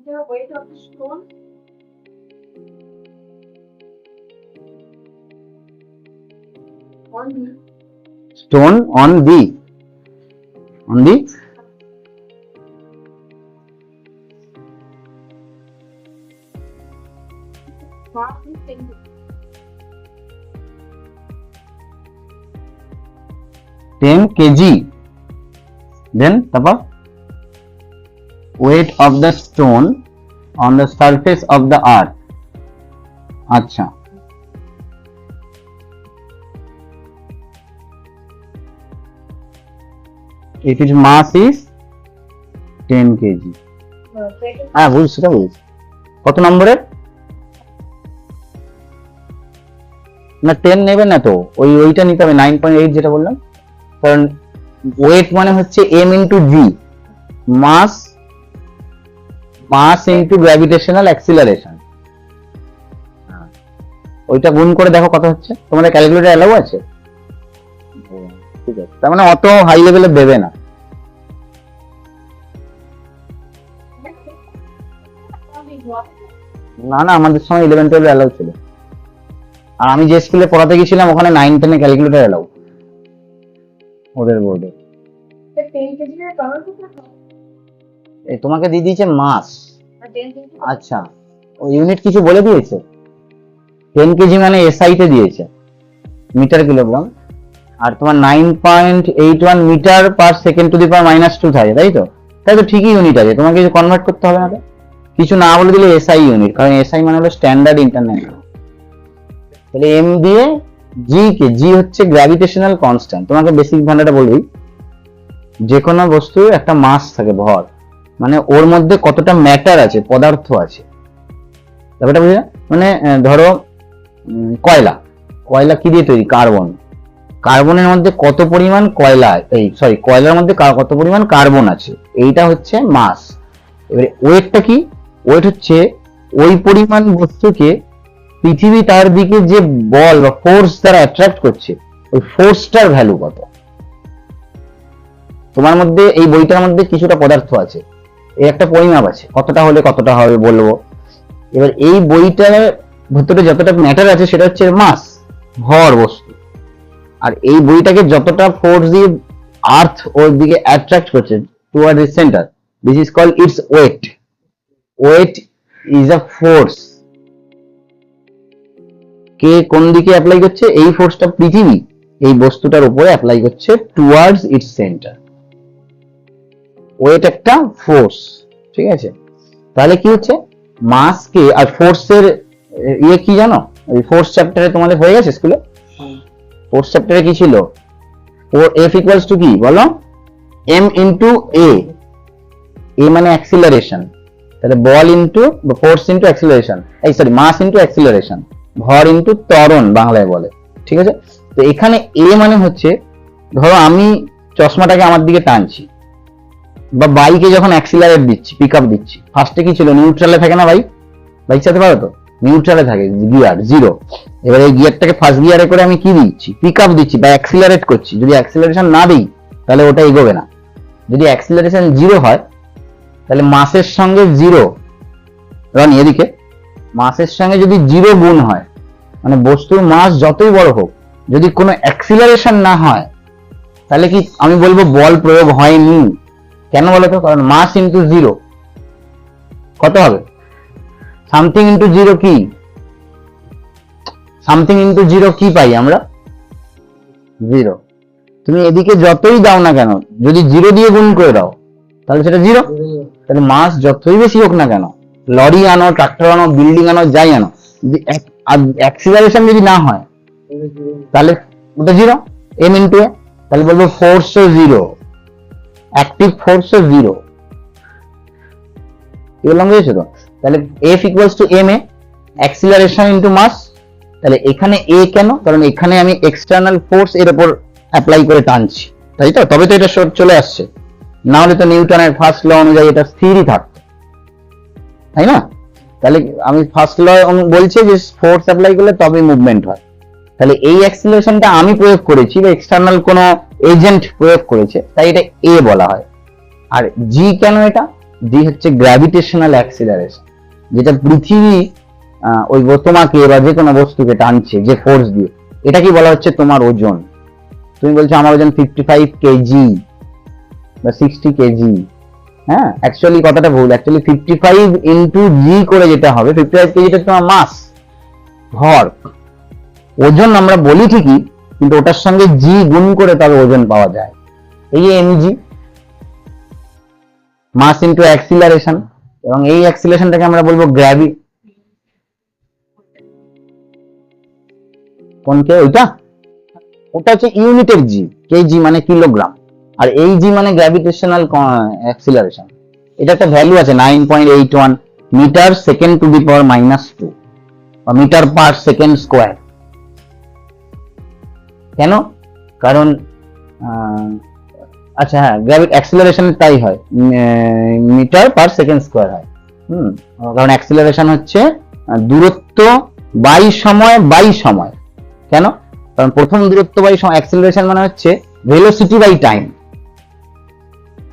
the weight of the stone? On the stone on the mass is 10 kg. 10 kg, then তারপর weight of the stone on the surface of the earth. আচ্ছা, if its mass is 10 kg. Second, হ্যাঁ বুঝছি, সেটা বুঝছি। কত নম্বরের? না 10 নেবে না তো, ওইটা নিতে হবে 9.8 যেটা বললাম, কারণ ওয়েট মানে হচ্ছে m ইন্টু জি, মাস ইন্টু গ্র্যাভিটেশনাল অ্যাক্সিলারেশন। ওইটা গুণ করে দেখো কত হচ্ছে। তোমাদের ক্যালকুলেটর অ্যালাউ আছে? ঠিক আছে, তার মানে অত হাই লেভেলে দেবে না। only what? না না, আমাদের সময় 11-12 অ্যালাউ ছিল, আর আমি যে স্কুলে পড়াতে গেছিলাম ওখানে 9-10 ক্যালকুলেটর অ্যালাউ ওদের বোর্ডে। The 10 kg এর power কত? এই তোমাকে দিয়ে দিয়েছে মাস। 10 kg. আচ্ছা, ও ইউনিট কিছু বলে দিয়েছে? 10 কেজি মানে এসআই তে দিয়েছে মিটার কিলোগ্রাম, আর তোমার 9.81 metre per second to the power -2 থাকে, তাই তো? তাই তো ঠিকই ইউনিট আছে, তোমাকে কিছু কনভার্ট করতে হবে না তো, কিছু না বলে দিলে এসআই ইউনিট, কারণ এসআই মানে হলো স্ট্যান্ডার্ড ইন্টারন্যাশনাল। তাহলে এম দিয়ে জি কে, জি হচ্ছে গ্র্যাভিটেশনাল কনস্ট্যান্ট। তোমাকে বেসিক ধারণাটা বলবি, যে কোনো বস্তুর একটা মাস থাকে, ভর, মানে ওর মধ্যে কতটা ম্যাটার আছে, পদার্থ আছে, ব্যাপারটা বুঝলে? মানে ধরো কয়লা কি দিয়ে তৈরি? কার্বন। কার্বনের মধ্যে কত পরিমাণ কয়লার মধ্যে কত পরিমাণ কার্বন আছে, এইটা হচ্ছে মাস। এবারে ওয়েটটা কি? ওয়েট হচ্ছে ওই পরিমাণ বস্তুকে পৃথিবী তার দিকে যে বল বা ফোর্স দ্বারা অ্যাট্রাক্ট করছে, ওই ফোর্সটার ভ্যালু কত। তোমার মধ্যে, এই বইটার মধ্যে কিছুটা পদার্থ আছে, এই একটা পরিমাপ আছে, কতটা হলে কতটা হবে বলবো। এবার এই বইটার ভেতরে যতটা ম্যাটার আছে সেটা হচ্ছে মাস, ভর বস্তু। আর এই বইটাকে যতটা ফোর্স দিয়ে আর্থ ওর দিকে অ্যাট্রাক্ট করছে toward its centre, this is called its weight. Weight is a force. কে কোন দিকে অ্যাপ্লাই করছে? এই ফোর্সটা পৃথিবী এই বস্তুটার উপরে অ্যাপ্লাই করছে টুয়ার্ডস ইটস সেন্টার। ওয়েট একটা ফোর্স, ঠিক আছে? তাহলে কি হচ্ছে, মাসকে আর ফোর্সের কি জানো? ওই ফোর্স চ্যাপ্টারে তোমাদের হয়ে গেছে স্কুলে? ফোর্স চ্যাপ্টারে কি ছিল? F ইকুয়ালস টু কি বলো? m ইন্টু এ মানে অ্যাক্সিলারেশন, তাহলে বল into force into acceleration, mass into acceleration, ভর ইন্টু ত্বরণ বাংলায় বলে, ঠিক আছে? তো এখানে এ মানে হচ্ছে, ধরো আমি চশমাটাকে আমার দিকে টানছি, বা বাইকে যখন অ্যাক্সিলারেট দিচ্ছি, পিক আপ দিচ্ছি, ফার্স্টে কি ছিল? নিউট্রালে থাকে না বাইক চালাতে পারো তো? নিউট্রালে থাকে, গিয়ার জিরো। এবার এই গিয়ারটাকে ফার্স্ট গিয়ারে করে আমি কি দিচ্ছি? পিক আপ দিচ্ছি বা অ্যাক্সিলারেট করছি। যদি অ্যাক্সিলারেশন না দিই তাহলে ওটা এগোবে না। যদি অ্যাক্সিলারেশন জিরো হয় তাহলে মাসের সঙ্গে জিরো, রনি এদিকে, মাসের সঙ্গে যদি জিরো গুণ হয়, মানে বস্তুর মাস যতই বড় হোক, যদি কোনো অ্যাক্সিলারেশন না হয়, তাহলে কি আমি বলবো বল প্রয়োগ হয়নি। কেন বলো তো? কারণ মাস ইন্টু জিরো কত হবে? সামথিং ইন্টু জিরো কি? সামথিং ইন্টু জিরো কি পাই আমরা? জিরো। তুমি এদিকে যতই দাও না কেন, যদি জিরো দিয়ে গুণ করে দাও তাহলে সেটা জিরো। তাহলে মাস যতই বেশি হোক না কেন, লরি আনো, ট্রাক্টর আনো, বিল্ডিং আনো, যাই আনো, অ্যাক্সিলারেশন যদি না হয় তাহলে ওটা জিরো, এম ইন্টু এ। তাহলে বলবো ফোর্সও জিরো, অ্যাক্টিভ ফোর্সও জিরো। কি বললাম, বুঝেছো তো? তাহলে F equals to m a, acceleration into mass. তাহলে এখানে এ কেন? কারণ এখানে আমি এক্সটার্নাল ফোর্স এর উপর অ্যাপ্লাই করে টানছি, তাই তো? তবে তো এটা চলে আসছে, না হলে তো নিউটনের ফার্স্ট ল অনুযায়ী এটা স্থিরই থাকতো, তাই না? তাহলে আমি ফার্স্ট ল বলছি যে ফোর্স অ্যাপ্লাই করলে তবে মুভমেন্ট হয়। তাহলে এই অ্যাক্সিলারেশনটা আমি প্রয়োগ করেছি বা এক্সটার্নাল কোনো এজেন্ট প্রয়োগ করেছে, তাই এটা এ বলা হয়। আর জি কেন? এটা জি হচ্ছে গ্র্যাভিটেশনাল অ্যাক্সিলারেশন, যেটা পৃথিবী ওই তোমাকে বা যে কোনো বস্তুকে টানছে যে ফোর্স দিয়ে, এটা কি বলা হচ্ছে তোমার ওজন। তুমি বলছো আমার ওজন 55 কেজি বা 60 কেজি, হ্যাঁ অ্যাকচুয়ালি কথাটা ভুল, অ্যাকচুয়ালি 55 ইন্টু জি করে যেটা হবে, 55 কেজিটা তোমার মাস, ভর। ওজন আমরা বলি ঠিকই, কিন্তু ওটার সঙ্গে জি গুণ করে তবে ওজন পাওয়া যায়। এই যে এমজি, মাস ইন্টু অ্যাক্সিলারেশন, এবং এই অ্যাক্সিলারেশনটাকে আমরা বলবো গ্র্যাভি, কোনকে ওইটা, ওটা হচ্ছে ইউনিটের জি, কেজি মানে কিলোগ্রাম, আর এই জি মানে গ্র্যাভিটেশনাল অ্যাক্সিলারেশন। এটা একটা ভ্যালু আছে 9.81 metre second to the power -2 বা মিটার পার সেকেন্ড স্কোয়ার। কেন? কারণ আচ্ছা হ্যাঁ, অ্যাক্সিলারেশন তাই হয়, মিটার পার সেকেন্ড স্কোয়ার হয়। কারণ অ্যাক্সিলারেশন হচ্ছে দূরত্ব বাই সময় বাই সময়। কেন? কারণ প্রথম দূরত্ব বাই সময়, অ্যাক্সিলারেশন মানে হচ্ছে ভেলোসিটি বাই টাইম।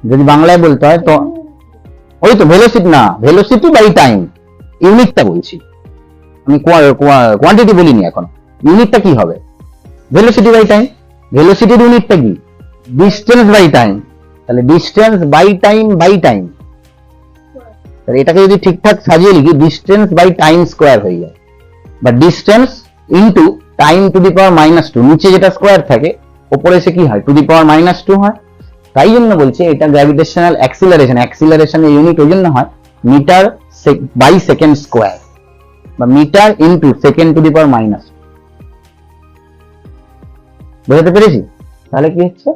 যদি বাংলায় বলতে হয় তো ওই তো ভেলোসিটি, না ভেলোসিটি বাই টাইম, ইউনিটটা বলছি আমি, কোয়ান্টিটি বলিনি এখন। ইউনিটটা কি হবে? Velocity by time. ভেলোসিটির ইউনিটটা কি? Distance by time. তাহলে distance by time by time, তাহলে এটাকে যদি ঠিকঠাক সাজিয়ে লিখি, ডিস্টেন্স বাই টাইম স্কোয়ার হয়ে যায়, বা distance into time to the power -2, নিচে যেটা স্কোয়ার থাকে ওপরে এসে কি হয়, টু দি পাওয়ার -2 হয়। তাই জন্য বলছে এটা গ্র্যাভিটেশনাল অ্যাক্সিলারেশন। অ্যাক্সিলারেশনের ইউনিট ওই জন্য হয় মিটার বাই সেকেন্ড স্কোয়ার, বা metre into second to the power -2। বুঝতে পেরেছি? তাহলে কি হচ্ছে,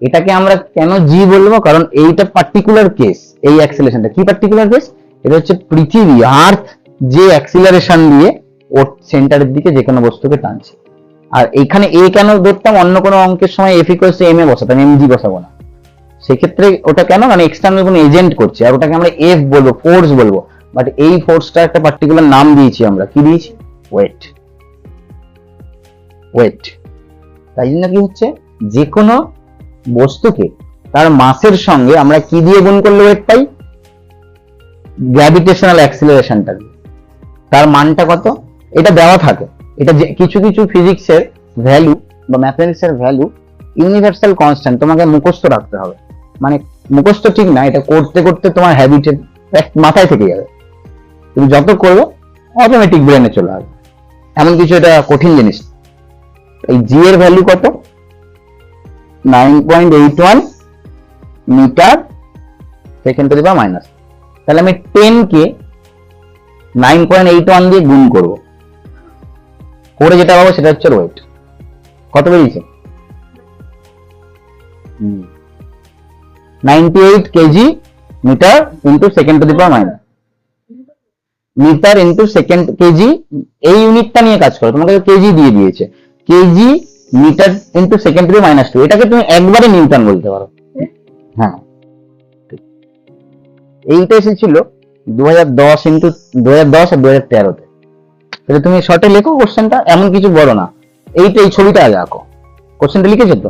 এটাকে আমরা কেন জি বলবো, কারণ এইটা পার্টিকুলার কেস, এই অ্যাক্সিলারেশনটা কি পার্টিকুলার কেস, এটা হচ্ছে পৃথিবী আর্থ যে অ্যাক্সিলারেশন দিয়ে ওর সেন্টারের দিকে যে কোনো বস্তুকে টানছে। আর এখানে এ কেন ধরতাম, অন্য কোনো অঙ্কের সময় F equals M A বসাতাম, M G বসাবো না। সেক্ষেত্রে ওটা কেন, মানে এক্সটার্নাল কোনো এজেন্ট করছে, আর ওটাকে আমরা এফ বলবো, ফোর্স বলবো। বাট এই ফোর্সটা একটা পার্টিকুলার নাম দিয়েছি আমরা, কি দিয়েছি? ওয়েট। ওয়েট। তাই জন্য কি হচ্ছে, যে কোনো বস্তুকে তার মাসের সঙ্গে আমরা কি দিয়ে গুণ করলে ওয়েট পাই? গ্র্যাভিটেশনাল অ্যাক্সিলারেশনটা। তার মানটা কত এটা দেওয়া থাকে। এটা কিছু কিছু ফিজিক্সের ভ্যালু বা ম্যাথমেটিক্সের ভ্যালু ইউনিভার্সাল কনস্ট্যান্ট, তোমাকে মুখস্থ রাখতে হবে। মানে মুখস্থ ঠিক না, এটা করতে করতে তোমার হ্যাবিটের মাথায় থেকে যাবে, তুমি যত করবে অটোমেটিক ব্রেনে চলে আসবে। এমন কিছু, এটা কঠিন জিনিস। এই জি এর ভ্যালু কত? 9.81 metre second to the power minus. তাহলে আমি 10 কে 9.81 দিয়ে গুণ করব, করে যেটা পাবো সেটা হচ্ছে ওয়েট। কত বেরিয়েছে? 98 kg meter into second to the power minus, meter into second kg. এই ইউনিটটা নিয়ে কাজ করো, তোমাকে কেজি দিয়ে দিয়েছে, kg meter into second to the -2। এটাকে তুমি একবারে নিউটন বলতে পারো। হ্যাঁ, এইটা এসেছিল 2010 ইন্টু 2010 আর 2013-তে। তাহলে তুমি শর্টে লেখো কোশ্চেনটা, এমন কিছু বড় না। এইটা, এই ছবিটা আগে আঁকো। কোশ্চেনটা লিখেছো তো?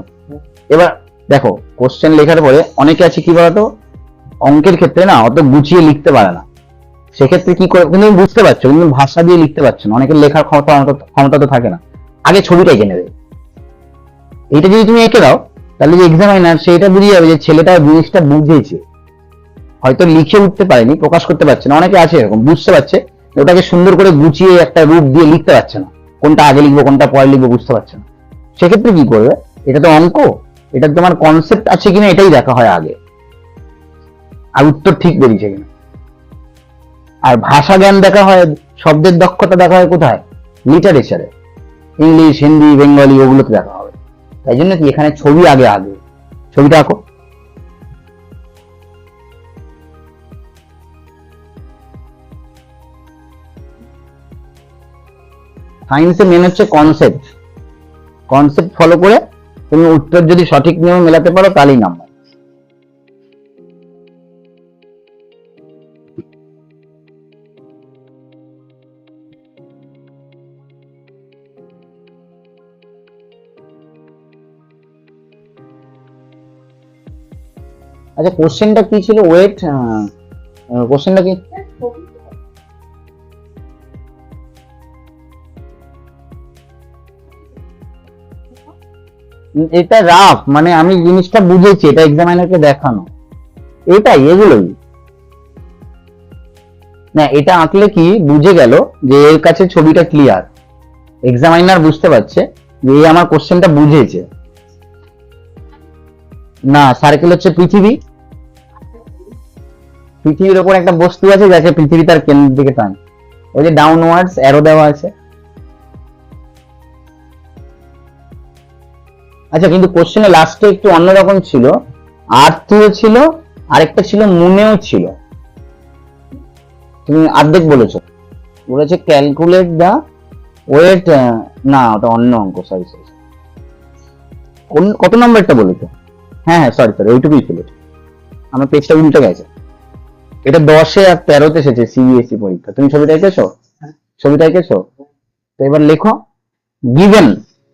এবার দেখো, কোশ্চেন লেখার পরে অনেকে আছে কি বলতো, অঙ্কের ক্ষেত্রে না অত গুছিয়ে লিখতে পারে না। সেক্ষেত্রে কি করে, কিন্তু বুঝতে পারছো কিন্তু ভাষা দিয়ে লিখতে পারছো না, অনেকের লেখার ক্ষমতা তো থাকে না। আগে ছবিটা এঁকে নেবে। এইটা যদি তুমি এঁকে দাও, তাহলে যে এক্সামিনার সেইটা বুঝে যাবে যে ছেলেটা জিনিসটা বুঝেছে। হয়তো লিখে উঠতে পারেনি, প্রকাশ করতে পারছে না, অনেকে আছে এরকম, বুঝতে পারছে, ওটাকে সুন্দর করে গুছিয়ে একটা রূপ দিয়ে লিখতে পারছে না, কোনটা আগে লিখবো কোনটা পরে লিখবো বুঝতে পারছে না। সেক্ষেত্রে কি করবে, এটা তো অঙ্ক, এটা তোমার কনসেপ্ট আছে কিনা এটাই দেখা হয় আগে, আর উত্তর ঠিক বেরিয়েছে কিনা। আর ভাষা জ্ঞান দেখা হয়, শব্দের দক্ষতা দেখা হয় কোথায়? লিটারেচারে, ইংলিশ, হিন্দি, বেঙ্গলি, ওগুলোতে দেখা হবে। তাই জন্য কি এখানে ছবি আগে আগে, ছবিটা আঁকো। সায়েন্সে মেন হচ্ছে কনসেপ্ট, কনসেপ্ট ফলো করে তুমি উত্তর যদি সঠিক নিয়মে মেলাতে পারো তাহলেই নাম্বার। আচ্ছা, কোশ্চেনটা কি ছিল? ওয়েট কোশ্চেনটা কি? এটা রাফ, মানে আমি জিনিসটা বুঝেছি, এটা এক্সামিনারকে দেখানো, এটাই এগুলোই না। এটা আঁকলে কি বুঝে গেল যে এর কাছে ছবিটা ক্লিয়ার, এক্সামিনার বুঝতে পারছে যে এই আমার কোশ্চেনটা বুঝেছে। না, সার্কেল হচ্ছে পৃথিবী, পৃথিবীর ওপর একটা বস্তু আছে যাকে পৃথিবী তার কেন্দ্রের দিকে টান, ওই যে ডাউনওয়ার্ডস অ্যারো দেওয়া আছে। আচ্ছা, কিন্তু কোশ্চেনে লাস্টে একটু অন্যরকম ছিল, আর্থেও ছিল, আরেকটা ছিল মুনেও ছিল। তুমি অর্ধেক বলেছো, বলেছে ক্যালকুলেট দা ওয়েট, না ওটা অন্য অঙ্ক, সরি সরি। কত নম্বরটা বলেছো? হ্যাঁ হ্যাঁ, সরি সরি, ওইটুকুই ছিল, আমার পেজটা উল্টে গেছে। এটা 10-এ আর 13-তে এসেছে সিবিএসই পরীক্ষা। তুমি ছবিটা এঁকেছো? ছবিটা এঁকেছো? তো এবার লেখো গিভেন,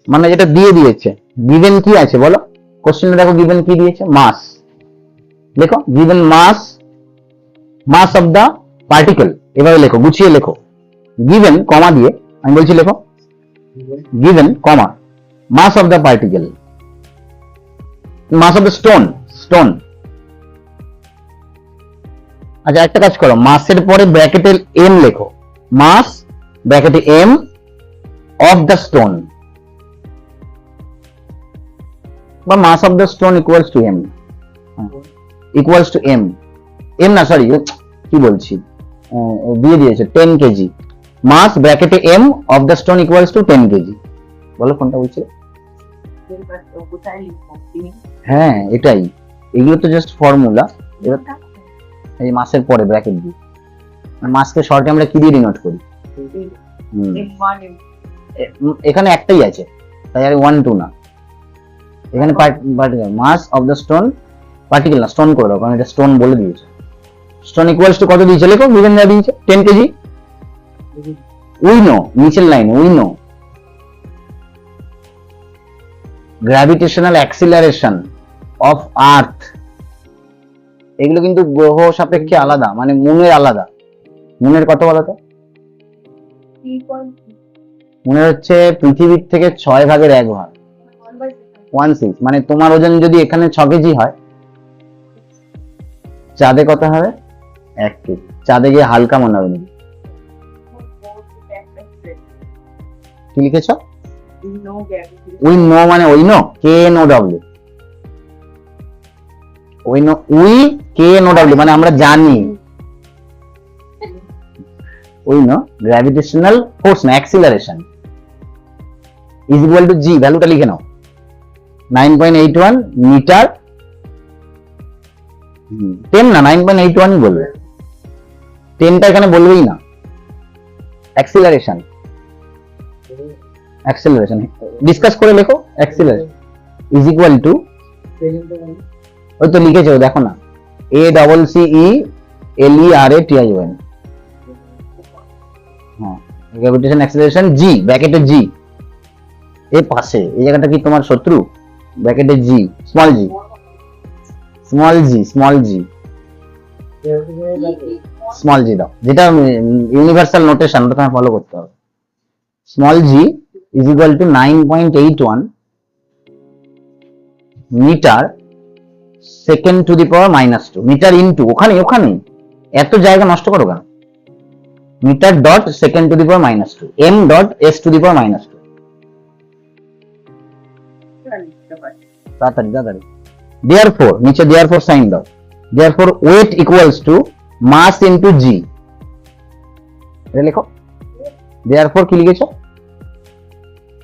মানে যেটা দিয়ে দিয়েছে। গিভেন কি আছে বলো? কোশ্চেনে দেখো গিভেন কি দিয়েছে, মাস। লেখো given mass, mass of the particle. এভাবে লেখো, গুছিয়ে লেখো। গিভেন কমা দিয়ে, আমি বলছি লেখো given comma mass of the particle, mass of the stone, stone. আচ্ছা, একটা কাজ করো, মাসের পরে ব্র্যাকেটে এম লেখো, মাস ব্র্যাকেটে এম অফ দ্য স্টোন, বা mass of the stone equals to m, equals to m, m না সরি, কি বলছি, দিয়ে দিয়েছে 10 কেজি। মাস ব্র্যাকেটে m of the stone equals to 10 KG. বলো কোনটা বলছে? হ্যাঁ এটাই, এগুলো তো জাস্ট ফর্মুলা। এবার এই মাসের পরে ব্র্যাকেট দিই, মাসকে শর্টে আমরা কি দিয়ে ডিনোট করি? এখানে একটাই আছে, তাই আর 1 2 না, এখানে particle, mass of the stone, particle না স্টোন করে দাও, কারণ এটা স্টোন বলে দিয়েছে। স্টোন ইকুয়ালস টু কত দিয়েছে লেখো, গিভেন দেওয়া দিয়েছে 10 কেজি। উই নো, নিচের লাইনে we know gravitational acceleration of earth, এগুলো কিন্তু গ্রহ সাপেক্ষে আলাদা, মানে মুনের আলাদা। মুনের কত বলতো? মুনের হচ্ছে পৃথিবীর থেকে 6/1 ভাগ, 1/6। মানে তোমার ওজন যদি এখানে 6 কেজি হয়, চাঁদে কত হবে? 1 কেজি। চাঁদে গিয়ে হালকা মনে হবে নাকি? কি লিখেছ? উই নো, মানে ওই নো, কে নো ডব্লিউ, ওই know, we K know W, মানে আমরা জানি। ওই নো গ্র্যাভিটেশনাল ফোর্স না acceleration is equal to G, ভ্যালুটা লিখে নাও 9.81 মিটার, 10 না 9.81 বলবে, 10টা এখানে বলবেই না। অ্যাক্সিলারেশন, অ্যাক্সিলারেশন ডিসকাস করে লেখো, অ্যাক্সিলারেশন ইজ ইকুয়াল টু, ওই তো লিখেছো দেখো না, ACCELERATION, হ্যাঁ গ্র্যাভিটেশন অ্যাক্সিলারেশন জি, ব্র্যাকেটে জি, এই পাশে এই জায়গাটা কি তোমার শত্রু? ব্র্যাকেটে g, small g, small g, small g, small g দাও, যেটা ইউনিভার্সাল নোটেশন, ওটা তোমার ফলো করতে হবে। Small g is equal to 9.81 metre second to the power -2, metre into, ওখানে ওখানে এত জায়গা নষ্ট করো কেন? Metre dot second to the power -2, m dot s to the power -2। তাড়াতাড়ি তাড়াতাড়ি। দেয়ারফর, নিচে দেয়ারফর সাইন দাও, therefore weight equals to mass into জি, এটা লেখো। দেয়ারফর কি লিখেছো?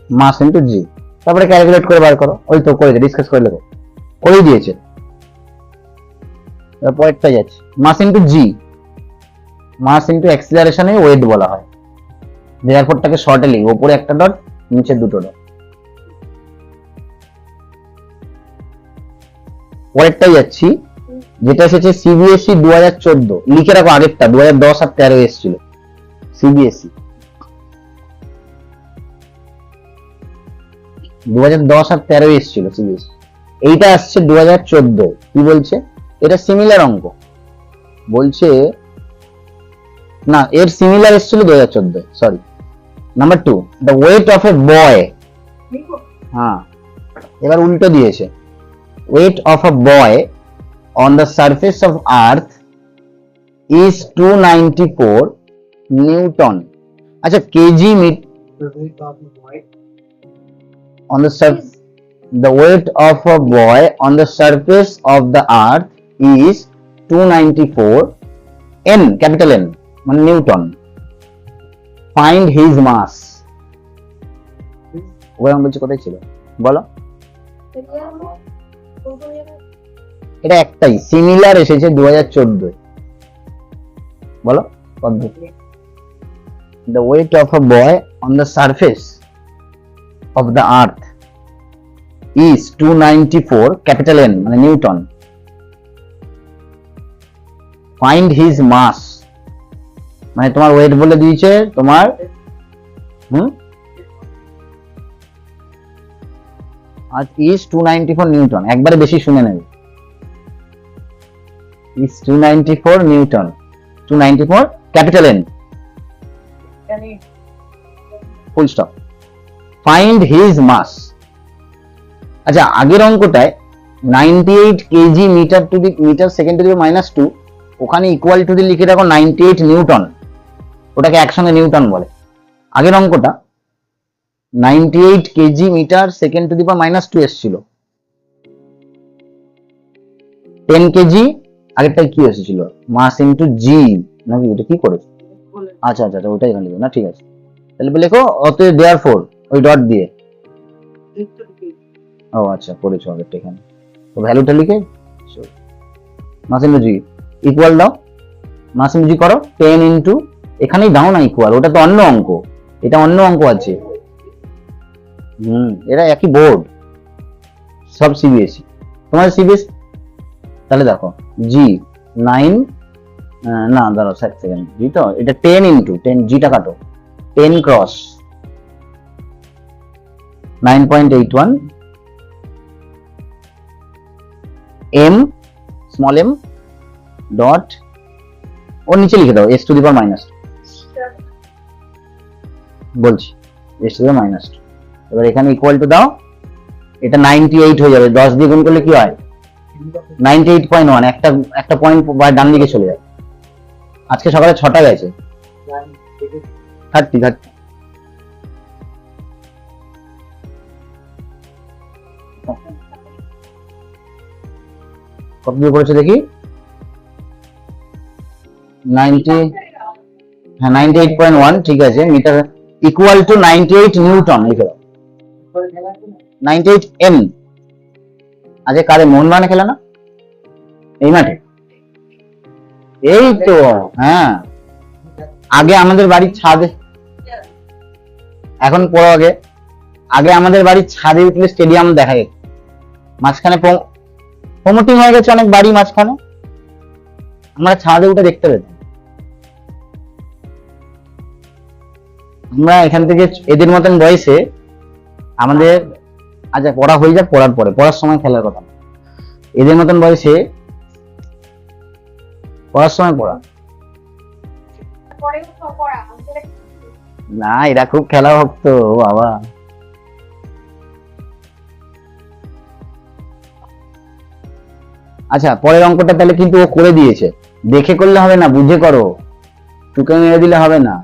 মাস ইনটু জি, তারপরে ক্যালকুলেট করে বার করো, ওই তো করে ডিসকাস করে লেখো, করেই দিয়েছে। পরেরটা যাচ্ছে, মাস ইনটু জি, মাস ইনটু অ্যাক্সিলারেশনে ওয়েট বলা হয়। দেয়ারফরটাকে শর্টে লিখো, উপরে একটা ডট, নিচে দুটো ডট। পরেরটাই যাচ্ছি, যেটা এসেছে সিবিএসই 2014, লিখে রাখো আগেরটা 2010 আর 13 এসেছিল সিবিএসই, 2010 আর 13 এসেছিল সিবিএসই, এইটা আসছে 2014। কি বলছে? এটা সিমিলার অঙ্ক, বলছে না, এর সিমিলার এসেছিল 2014, sorry. Number 2, the weight of a boy. হ্যাঁ, এবার উল্টো দিয়েছে। Weight of a boy on the surface of earth is 294 newton. আচ্ছা, KG on the surface, the weight of a boy on the surface of the earth is 294 n, capital N, মানে Newton. Find his mass। ওরা বলছে কোথায় ছিল বলো? এটা একটাই similar এসেছে 2014। বলো পদ্ধতি। The weight of a boy on the surface of the earth is 294, capital N, মানে নিউটন। Find his mass, মানে তোমার ওয়েট বলে দিয়েছে তোমার আর is 294 নিউটন। একবারে বেশি শুনে নেবে, is 294 newton, 294 capital N, full stop. Find his mass। আচ্ছা, আগের অঙ্কটায় 98 kg meter to the meter second to the -2, ওখানে ইকুয়াল টু দি লিখে রাখো 98 নিউটন, ওটাকে একসঙ্গে নিউটন বলে। আগের অঙ্কটা 98 kg metre second to the -2 এসেছিল, 10 কেজি আগেরটাই কি এসেছিল, মাস ইনটু জি নাকি, এটা কি করেছে? আচ্ছা আচ্ছা, ওটাই এখানে লিখো না, ঠিক আছে। তাহলে লেখো অতএব দেয়ারফর, ওই ডট দিয়ে। ও আচ্ছা, করেছো আগেরটা এখানে, তো ভ্যালুটা লিখে মাস ইনটু জি ইকুয়াল দাও, মাস ইনটু জি করো 10 ইনটু, এখানেই দাও না ইকুয়াল, ওটা তো অন্য অঙ্ক, এটা অন্য অঙ্ক আছে। এরা একই বোর্ড, সব সিবিএসই। তোমার সিবিএস, তাহলে দেখো জি 9, না দাঁড়াও 7 সেকেন্ড, জি তো এটা 10 ইনটু 10, জিটা কাটো, 10 cross 9.81 m, small m dot, ওর নিচে লিখে দাও s to the power minus, বলছি s to the power minus. এবার এখানে ইকুয়াল টু দাও, এটা 98 হয়ে যাবে, 10 দিয়ে গুণ করলে কি হয় 98.1, একটা পয়েন্ট ডান দিকে চলে যায়। আজকে সকালে 6টা গেছে, 30 কত দিয়ে করেছে দেখি, 98.1, ঠিক আছে, মিটার ইকুয়াল টু 98 নিউটন, লিখে দাও 98 m। আজকে কারে মন মানে খেলা না এই মাঠে, এই তো হ্যাঁ। আগে আমাদের বাড়ির ছাদে, এখন পড়ো আগে আমাদের বাড়ির ছাদে উঠলে স্টেডিয়াম দেখা যেত, মাঝখানে প্রমোটিং হয়ে গেছে অনেক বাড়ি মাঝখানে, আমরা ছাদে উঠে দেখতে পেতাম। আমরা এখান থেকে এদের মতন বয়সে আমাদের, আচ্ছা পড়া হয়ে যাক, পড়ার পরে, পড়ার সময় খেলার কথা, এদের মতন বয়সে পড়ার সময় পড়া না, এরা খুব খেলা ভক্ত বাবা। আচ্ছা, পরের অঙ্কটা তাহলে কিন্তু ও করে দিয়েছে, দেখে করলে হবে না, বুঝে করো, টুকে মেরে দিলে হবে না।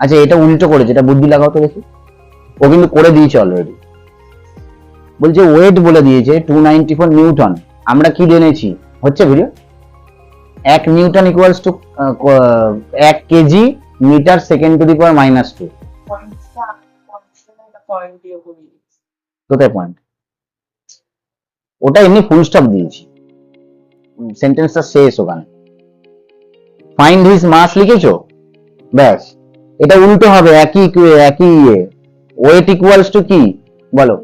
আচ্ছা, এটা উল্টো করেছে, এটা বুদ্ধি লাগাও তো দেখি। ও কিন্তু করে দিয়েছে অলরেডি, বলছে ওয়েট বলে দিয়েছে 294 নিউটন। আমরা কি জেনেছি, হচ্ছে video, 1 newton equals to 1 KG metre second to the power -2। কোথায় পয়েন্ট, ওটা এমনি ফুল স্টপ দিয়েছি, সেন্টেন্সটা শেষ ওখানে। ফাইন্ড হিজ মাস লিখেছো, ব্যাস। এটা উল্টো হবে, একই ওয়েট ইকুয়ালস টু কি বলো,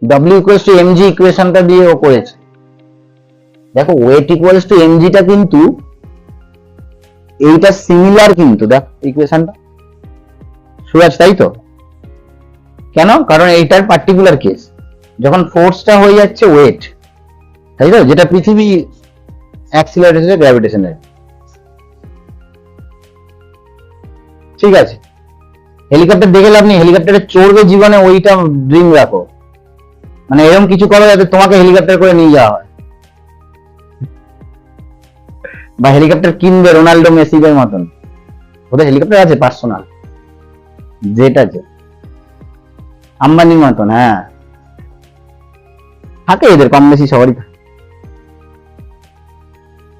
W ইকুয়ালস টু mg ইকুয়েশনটা দিয়ে ও করেছে। দেখো ওয়েট ইকুয়ালস টু mg টা কিন্তু এইটা সিমিলার, কিন্তু দেখ ইকুয়েশনটা সুরাজ, তাই তো? কেন? কারণ এইটার পার্টিকুলার কেস, যখন ফোর্সটা হয়ে যাচ্ছে ওয়েট, তাই তো, যেটা পৃথিবী অ্যাক্সিলারেশন গ্র্যাভিটেশনের। ঠিক আছে, হেলিকপ্টার দেখে লাভ নেই, হেলিকপ্টারে চড়বে জীবনে ওইটা ড্রিম রাখো, মানে এরকম কিছু করো যাতে তোমাকে হেলিকপ্টার করে নিয়ে যাওয়া হয়, বা হেলিকপ্টার কিনবে রোনাল্ডো মেসিদের মতন, ওদের হেলিকপ্টার আছে পার্সোনাল, জেট আছে আম্বানির মতন। হ্যাঁ থাকে, এদের কম বেশি সবারই থাকে।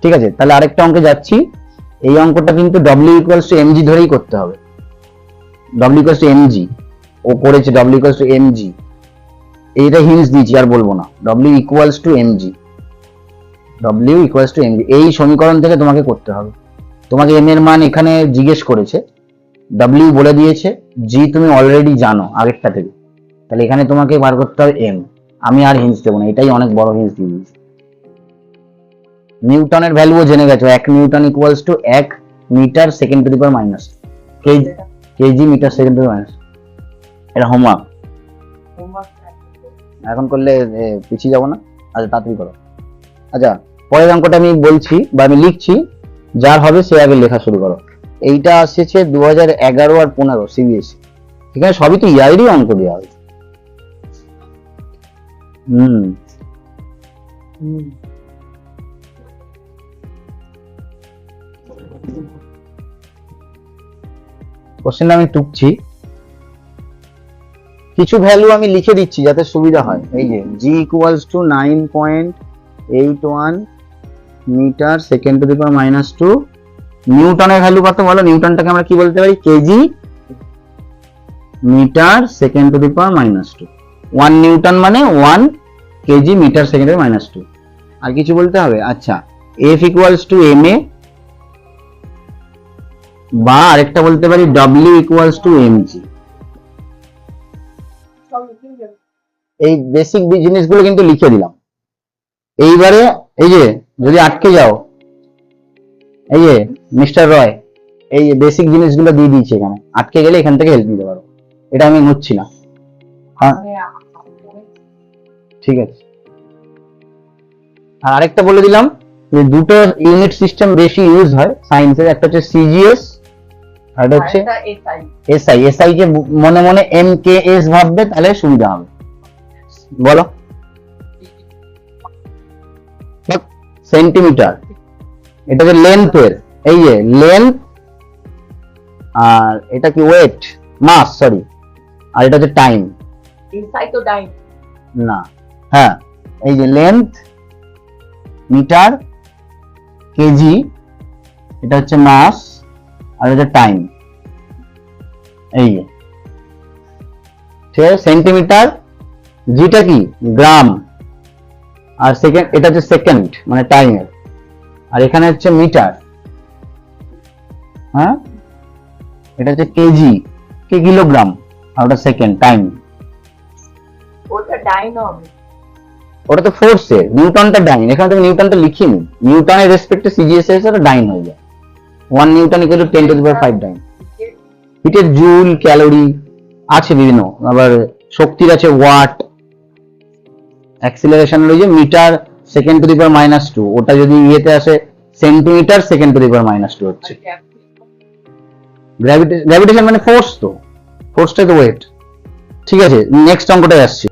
ঠিক আছে, তাহলে আরেকটা অঙ্কে যাচ্ছি। এই অঙ্কটা কিন্তু W ইকুয়ালস টু mg ধরেই করতে হবে। W ইকুয়ালস টু mg, ও করেছে W ইকুয়ালস টু mg, এইটা হিন্টস দিয়েছি আর বলবো না। W equals to mg, W equals to mg, এই সমীকরণ থেকে তোমাকে করতে হবে। তোমাকে m এর মান এখানে জিজ্ঞেস করেছে, W বলে দিয়েছে, G তুমি অলরেডি জানো আগেরটা থেকে, তাহলে এখানে তোমাকে বার করতে হবে m। আমি আর হিন্টস দেবো না, এটাই অনেক বড় হিন্টস দিয়ে দিয়েছি। নিউটনের ভ্যালুও জেনে গেছো, 1 newton equals to 1 meter second to the power minus kg metre second to the minus. এটা হোমওয়ার্ক, এখন করলে পিছিয়ে যাবো না। আচ্ছা তাড়াতাড়ি করো। আচ্ছা পরের অঙ্কটা আমি বলছি বা আমি লিখছি, যার হবে সে আগে লেখা শুরু করো। এইটা আসছে 2011 আর 15 সিবিএসই, এখানে সবই তো ইয়ারেরই অঙ্ক দেওয়া হয়েছে। কোশ্চেনটা আমি টুকছি, কিছু ভ্যালু আমি লিখে দিচ্ছি যাতে সুবিধা হয়। এই যে G equals to 9.81 metre second to the power minus 2। নিউটনের ভ্যালু কত বলো? নিউটনটাকে আমরা কি বলতে পারি? Kg metre second to the power minus 2। 1 newton মানে 1 KG metre second to the minus 2। আর কিছু বলতে হবে? আচ্ছা, F ইকুয়ালস টু ma, বা আরেকটা বলতে পারি W ইকুয়ালস টু mg। এই বেসিক জিনিসগুলো কিন্তু লিখে দিলাম। এইবারে এই যে যদি আটকে যাও, এই যে মিস্টার রয় এই যে বেসিক জিনিসগুলো দিয়ে দিয়েছে, এখানে আটকে গেলে এখান থেকে হেল্প নিতে পারো। এটা আমি মুছছি না, হ্যাঁ ঠিক আছে। আর আরেকটা বলে দিলাম যে দুটো ইউনিট সিস্টেম বেশি ইউজ হয় সায়েন্সের, একটা হচ্ছে সিজিএস আর একটা হচ্ছে এসআই। এসআই কে মনে মনে MKS ভাববে, তাহলে সুবিধা হবে। বলো সেন্টিমিটার, এটা যে লেন্থের, এই যে লেন্থ, আর এটা কি ওয়েট, মাস সরি, আর এটা হচ্ছে টাইম না, হ্যাঁ এই যে লেন্থ মিটার, কেজি এটা হচ্ছে মাস, আর এটা টাইম, এই যে ঠিক আছে। সেন্টিমিটার, জিটা কি গ্রাম, আর সেকেন্ড এটা হচ্ছে সেকেন্ড মানে টাইমের, আর এখানে হচ্ছে মিটার, হ্যাঁ এটা হচ্ছে কেজি কে কিলোগ্রাম, আর ওটা সেকেন্ড টাইম। ওটা তো ফোর্সের, নিউটনটা ডাইন, এখানে তুমি নিউটনটা লিখিনি, নিউটনের রেসপেক্টে সিজিএস এর সাথে ডাইন হয়ে যায়। 1 newton equal to 10 to the power 5 dyne. হিটের জুল, ক্যালোরি আছে বিভিন্ন, আবার শক্তির আছে ওয়াট, অ্যাক্সিলারেশনের ওই যে metre second to the power minus 2, ওটা যদি ইয়েতে আসে centimetre second to the power minus 2 হচ্ছে। গ্র্যাভিটেশন মানে ফোর্স, তো ফোর্সটাই তো ওয়েট। ঠিক আছে, নেক্সট অঙ্কটায় আসছি।